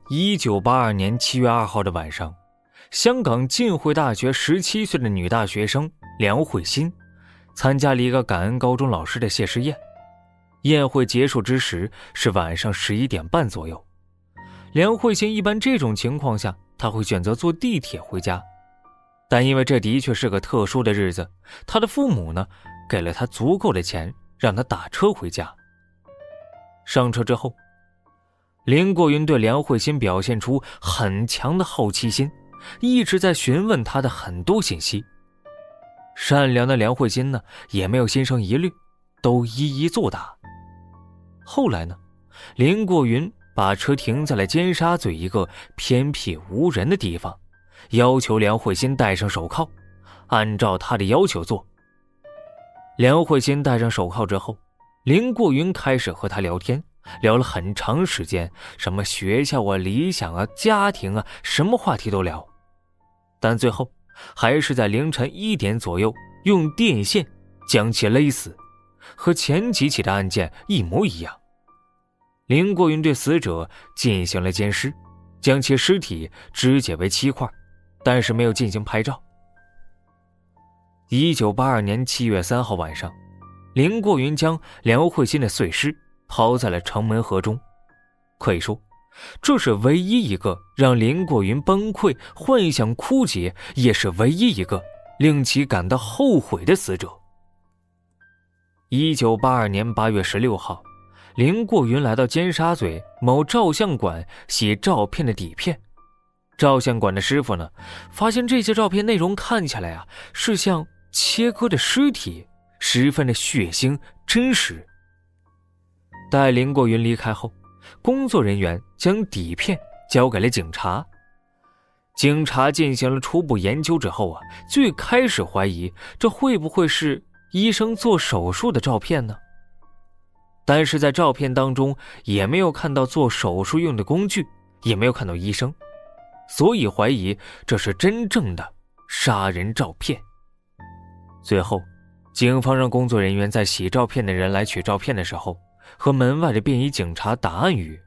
1982年7月2号的晚上，香港浸会大学17岁的女大学生梁慧欣参加了一个感恩高中老师的谢师宴。宴会结束之时是晚上11点半左右。梁慧欣一般这种情况下，她会选择坐地铁回家，但因为这的确是个特殊的日子，她的父母呢给了她足够的钱，让她打车回家。上车之后，林过云对梁慧欣表现出很强的好奇心，一直在询问她的很多信息。善良的梁慧欣呢，也没有心生疑虑，都一一作答。后来呢，林过云把车停在了尖沙咀一个偏僻无人的地方，要求梁慧欣戴上手铐，按照他的要求做。梁慧欣戴上手铐之后，林过云开始和他聊天，聊了很长时间，什么学校啊、理想啊、家庭啊，什么话题都聊。但最后还是在凌晨1点左右用电线将其勒死，和前几起的案件一模一样。林过云对死者进行了奸尸，将其尸体肢解为7块，但是没有进行拍照。1982年7月3号晚上，林过云将梁慧欣的碎尸抛在了城门河中。可以说，这是唯一一个让林过云崩溃、幻想枯竭，也是唯一一个令其感到后悔的死者。1982年8月16号，林过云来到尖沙咀某照相馆洗照片的底片。照相馆的师傅呢，发现这些照片内容看起来是像切割的尸体，十分的血腥真实。待林过云离开后，工作人员将底片交给了警察。警察进行了初步研究之后最开始怀疑这会不会是医生做手术的照片呢？但是在照片当中也没有看到做手术用的工具，也没有看到医生，所以怀疑这是真正的杀人照片。最后，警方让工作人员在洗照片的人来取照片的时候，和门外的便衣警察打暗语。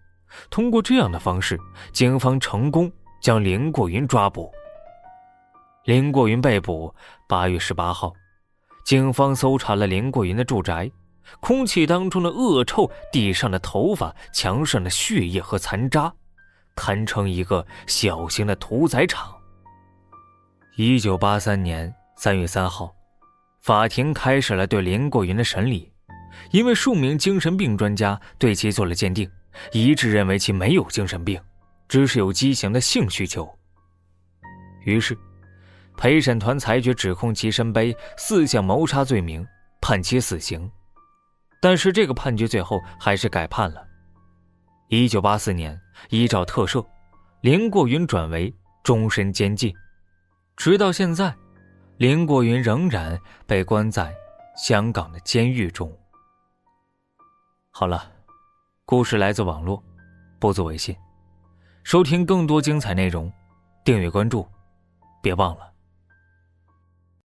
通过这样的方式，警方成功将林过云抓捕。林过云被捕8月18号，警方搜查了林过云的住宅，空气当中的恶臭，地上的头发，墙上的血液和残渣，堪称一个小型的屠宰场。1983年3月3号，法庭开始了对林过云的审理。因为数名精神病专家对其做了鉴定，一致认为其没有精神病，只是有畸形的性需求。于是陪审团裁决指控其身背4项谋杀罪名，判其死刑。但是这个判决最后还是改判了。1984年依照特赦，林过云转为终身监禁。直到现在，林过云仍然被关在香港的监狱中。好了，故事来自网络，不足为信。收听更多精彩内容，订阅关注，别忘了